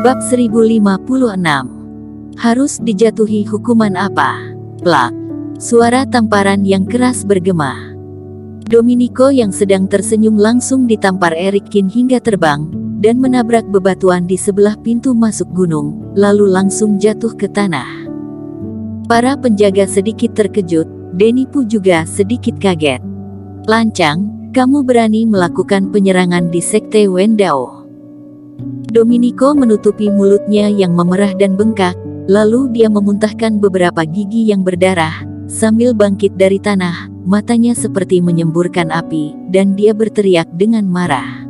Bab 1056. Harus dijatuhi hukuman apa? Plak. Suara tamparan yang keras bergema. Domenico yang sedang tersenyum langsung ditampar Erikin hingga terbang, dan menabrak bebatuan di sebelah pintu masuk gunung, lalu langsung jatuh ke tanah. Para penjaga sedikit terkejut, Denipu juga sedikit kaget. Lancang, kamu berani melakukan penyerangan di Sekte Wendao. Domenico menutupi mulutnya yang memerah dan bengkak, lalu dia memuntahkan beberapa gigi yang berdarah, sambil bangkit dari tanah, matanya seperti menyemburkan api, dan dia berteriak dengan marah.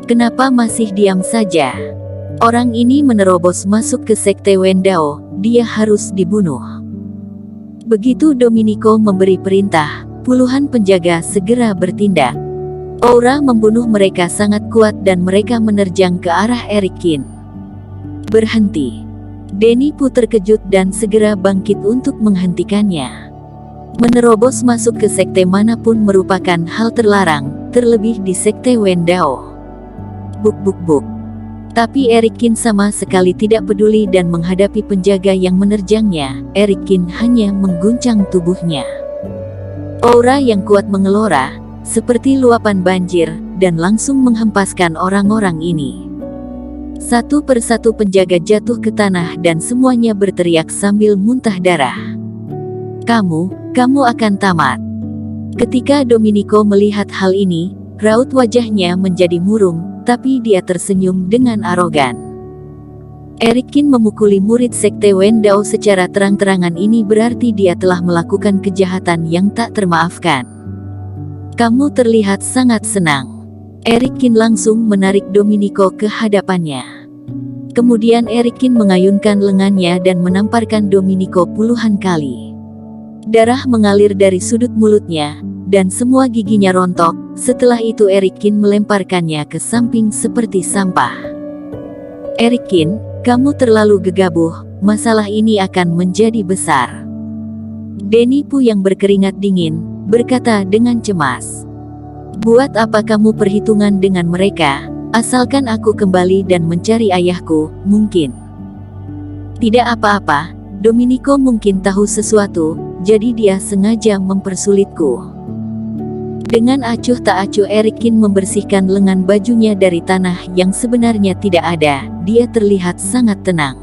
Kenapa masih diam saja? Orang ini menerobos masuk ke Sekte Wendao, dia harus dibunuh. Begitu Domenico memberi perintah, puluhan penjaga segera bertindak. Aura membunuh mereka sangat kuat dan mereka menerjang ke arah Erikin. Berhenti. Denipu terkejut dan segera bangkit untuk menghentikannya. Menerobos masuk ke sekte manapun merupakan hal terlarang, terlebih di Sekte Wendao. Buk buk buk. Tapi Erikin sama sekali tidak peduli dan menghadapi penjaga yang menerjangnya. Erikin hanya mengguncang tubuhnya. Aura yang kuat mengelora, seperti luapan banjir, dan langsung menghempaskan orang-orang ini. Satu persatu penjaga jatuh ke tanah dan semuanya berteriak sambil muntah darah. Kamu akan tamat. Ketika Domenico melihat hal ini, raut wajahnya menjadi murung, tapi dia tersenyum dengan arogan. Erikin memukuli murid Sekte Wendao secara terang-terangan, ini berarti dia telah melakukan kejahatan yang tak termaafkan. Kamu terlihat sangat senang. Erikin langsung menarik Domenico ke hadapannya. Kemudian Erikin mengayunkan lengannya dan menamparkan Domenico puluhan kali. Darah mengalir dari sudut mulutnya, dan semua giginya rontok. Setelah itu Erikin melemparkannya ke samping seperti sampah. Erikin, kamu terlalu gegabah, masalah ini akan menjadi besar. Denipu yang berkeringat dingin berkata dengan cemas. Buat apa kamu perhitungan dengan mereka, asalkan aku kembali dan mencari ayahku, mungkin. Tidak apa-apa, Domenico mungkin tahu sesuatu, jadi dia sengaja mempersulitku. Dengan acuh tak acuh Erikin membersihkan lengan bajunya dari tanah yang sebenarnya tidak ada, dia terlihat sangat tenang.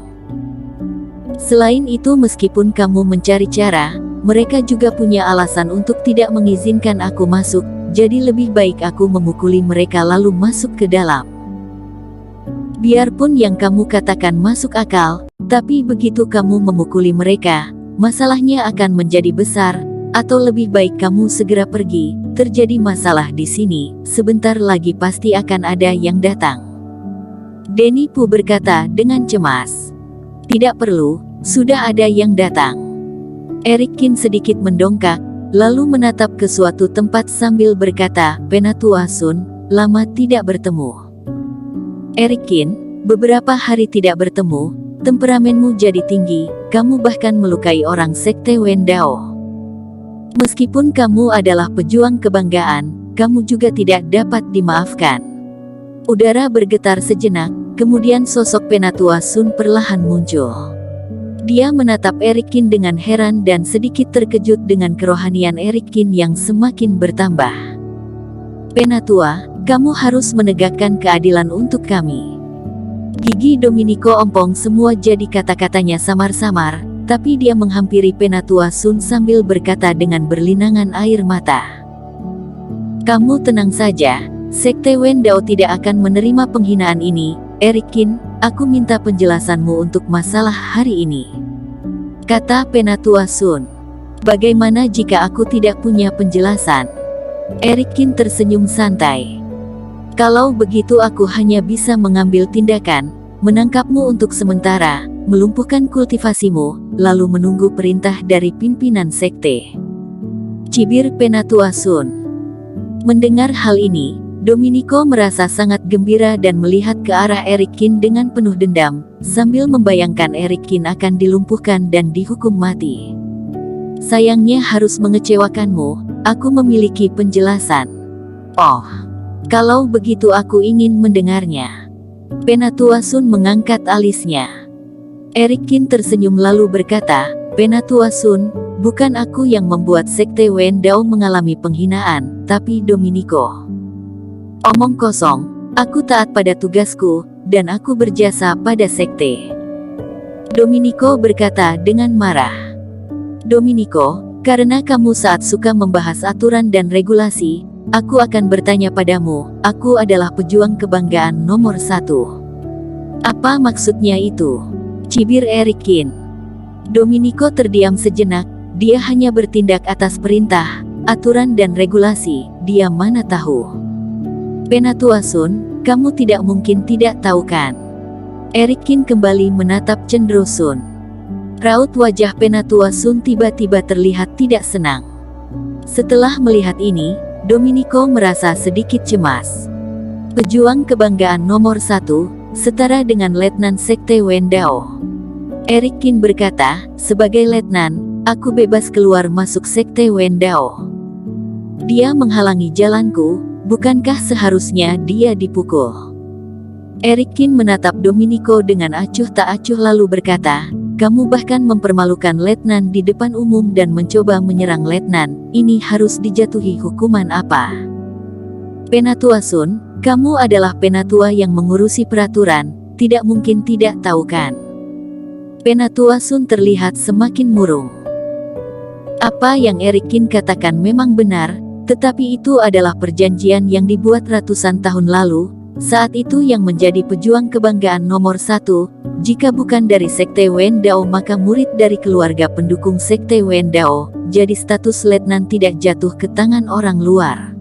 Selain itu meskipun kamu mencari cara, mereka juga punya alasan untuk tidak mengizinkan aku masuk, jadi lebih baik aku memukuli mereka lalu masuk ke dalam. Biarpun yang kamu katakan masuk akal, tapi begitu kamu memukuli mereka, masalahnya akan menjadi besar, atau lebih baik kamu segera pergi, terjadi masalah di sini, sebentar lagi pasti akan ada yang datang. Denipu berkata dengan cemas. Tidak perlu, sudah ada yang datang. Erikin sedikit mendongkak, lalu menatap ke suatu tempat sambil berkata, Penatua Sun, lama tidak bertemu. Erikin, beberapa hari tidak bertemu, temperamenmu jadi tinggi, kamu bahkan melukai orang Sekte Wendao. Meskipun kamu adalah pejuang kebanggaan, kamu juga tidak dapat dimaafkan. Udara bergetar sejenak, kemudian sosok Penatua Sun perlahan muncul. Dia menatap Erikin dengan heran dan sedikit terkejut dengan kerohanian Erikin yang semakin bertambah. Penatua, kamu harus menegakkan keadilan untuk kami. Gigi Domenico ompong semua jadi kata-katanya samar-samar, tapi dia menghampiri Penatua Sun sambil berkata dengan berlinangan air mata. Kamu tenang saja, Sekte Wendao tidak akan menerima penghinaan ini. Erikin, aku minta penjelasanmu untuk masalah hari ini. Kata Penatua Sun. Bagaimana jika aku tidak punya penjelasan? Erikin tersenyum santai. Kalau begitu aku hanya bisa mengambil tindakan, menangkapmu untuk sementara, melumpuhkan kultivasimu, lalu menunggu perintah dari pimpinan sekte. Cibir Penatua Sun. Mendengar hal ini, Domenico merasa sangat gembira dan melihat ke arah Erikin dengan penuh dendam, sambil membayangkan Erikin akan dilumpuhkan dan dihukum mati. Sayangnya harus mengecewakanmu, aku memiliki penjelasan. Oh, kalau begitu aku ingin mendengarnya. Penatua Sun mengangkat alisnya. Eric Kin tersenyum lalu berkata, Penatua Sun, bukan aku yang membuat Sekte Wen Dao mengalami penghinaan, tapi Domenico. Omong kosong, aku taat pada tugasku, dan aku berjasa pada Sekte. Domenico berkata dengan marah. Domenico, karena kamu saat suka membahas aturan dan regulasi, aku akan bertanya padamu, aku adalah pejuang kebanggaan nomor 1. Apa maksudnya itu? Cibir Eric Kin. Domenico terdiam sejenak, dia hanya bertindak atas perintah, aturan dan regulasi, dia mana tahu. Penatua Sun, kamu tidak mungkin tidak tahu kan? Eric Kin kembali menatap Cendro Sun. Raut wajah Penatua Sun tiba-tiba terlihat tidak senang. Setelah melihat ini, Domenico merasa sedikit cemas. Pejuang kebanggaan nomor 1, setara dengan Letnan Sekte Wen Dao. Eric Kin berkata, sebagai letnan, aku bebas keluar masuk Sekte Wen Dao. Dia menghalangi jalanku, bukankah seharusnya dia dipukul? Eric Kin menatap Domenico dengan acuh tak acuh lalu berkata, kamu bahkan mempermalukan letnan di depan umum dan mencoba menyerang letnan, ini harus dijatuhi hukuman apa? Penatua Sun, kamu adalah penatua yang mengurusi peraturan, tidak mungkin tidak tahu kan? Penatua Sun terlihat semakin murung. Apa yang Eric Kin katakan memang benar, tetapi itu adalah perjanjian yang dibuat ratusan tahun lalu, saat itu yang menjadi pejuang kebanggaan nomor 1, jika bukan dari Sekte Wen Dao maka murid dari keluarga pendukung Sekte Wen Dao, jadi status letnan tidak jatuh ke tangan orang luar.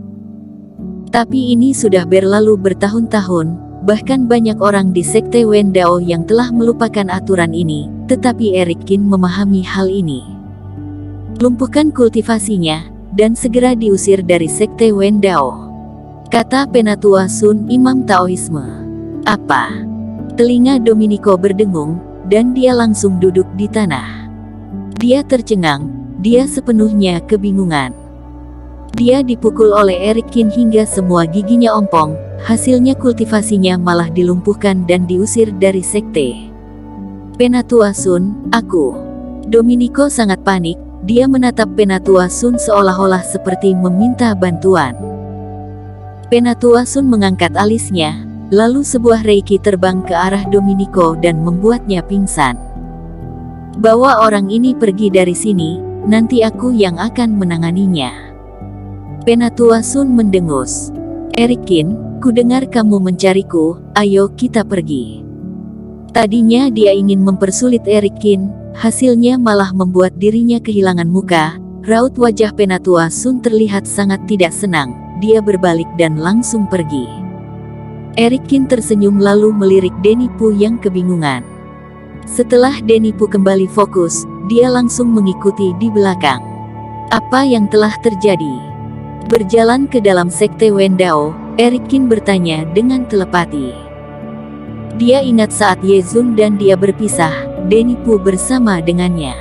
Tapi ini sudah berlalu bertahun-tahun, bahkan banyak orang di Sekte Wen Dao yang telah melupakan aturan ini, tetapi Eric Kin memahami hal ini. Lumpuhkan kultivasinya, dan segera diusir dari Sekte Wen Dao. Kata Penatua Sun Imam Taoisme. Apa? Telinga Domenico berdengung, dan dia langsung duduk di tanah. Dia tercengang, dia sepenuhnya kebingungan. Dia dipukul oleh Eric Kin hingga semua giginya ompong, hasilnya kultivasinya malah dilumpuhkan dan diusir dari sekte. Penatua Sun, aku. Domenico sangat panik, dia menatap Penatua Sun seolah-olah seperti meminta bantuan. Penatua Sun mengangkat alisnya, lalu sebuah reiki terbang ke arah Domenico dan membuatnya pingsan. Bawa orang ini pergi dari sini, nanti aku yang akan menanganinya. Penatua Sun mendengus. Eric Kin, kudengar kamu mencariku, ayo kita pergi. Tadinya dia ingin mempersulit Eric Kin, hasilnya malah membuat dirinya kehilangan muka. Raut wajah Penatua Sun terlihat sangat tidak senang. Dia berbalik dan langsung pergi. Eric Kin tersenyum lalu melirik Denny Pu yang kebingungan. Setelah Denny Pu kembali fokus, dia langsung mengikuti di belakang. Apa yang telah terjadi? Berjalan ke dalam sekte Wen Dao, Eric Kin bertanya dengan telepati. Dia ingat saat Ye Zun dan dia berpisah, Denny Pu bersama dengannya.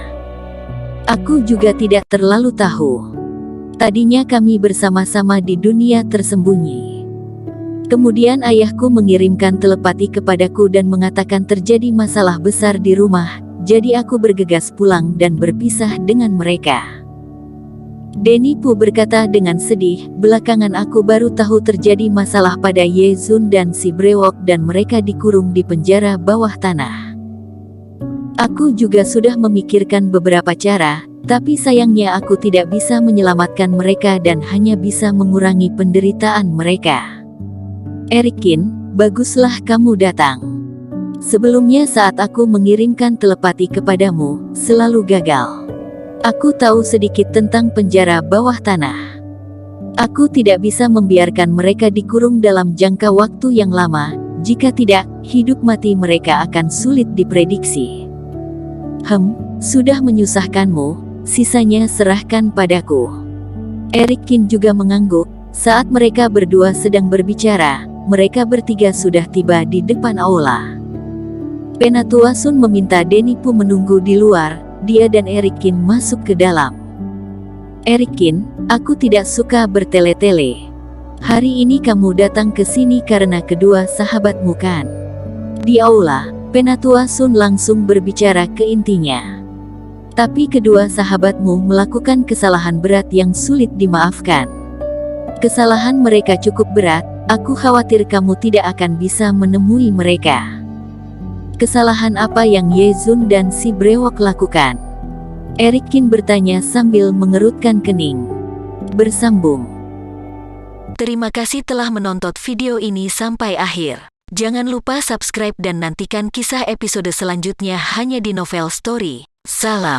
Aku juga tidak terlalu tahu. Tadinya kami bersama-sama di dunia tersembunyi. Kemudian ayahku mengirimkan telepati kepadaku dan mengatakan terjadi masalah besar di rumah, jadi aku bergegas pulang dan berpisah dengan mereka. Denny Pu berkata dengan sedih, belakangan aku baru tahu terjadi masalah pada Ye Zun dan si Brewok dan mereka dikurung di penjara bawah tanah. Aku juga sudah memikirkan beberapa cara, tapi sayangnya aku tidak bisa menyelamatkan mereka dan hanya bisa mengurangi penderitaan mereka. Eric Kin, baguslah kamu datang. Sebelumnya saat aku mengirimkan telepati kepadamu, selalu gagal. Aku tahu sedikit tentang penjara bawah tanah. Aku tidak bisa membiarkan mereka dikurung dalam jangka waktu yang lama, jika tidak, hidup mati mereka akan sulit diprediksi. Sudah menyusahkanmu. Sisanya serahkan padaku. Eric Kin juga mengangguk. Saat mereka berdua sedang berbicara, mereka bertiga sudah tiba di depan aula. Penatua Sun meminta Denny Pu menunggu di luar, dia dan Eric Kin masuk ke dalam. Eric Kin, aku tidak suka bertele-tele. Hari ini kamu datang ke sini karena kedua sahabatmu kan? Di aula, Penatua Sun langsung berbicara ke intinya. Tapi kedua sahabatmu melakukan kesalahan berat yang sulit dimaafkan. Kesalahan mereka cukup berat, aku khawatir kamu tidak akan bisa menemui mereka. Kesalahan apa yang Ye Zun dan si brewok lakukan? Eric Kin bertanya sambil mengerutkan kening. Bersambung. Terima kasih telah menonton video ini sampai akhir. Jangan lupa subscribe dan nantikan kisah episode selanjutnya hanya di Novel Story. Salam.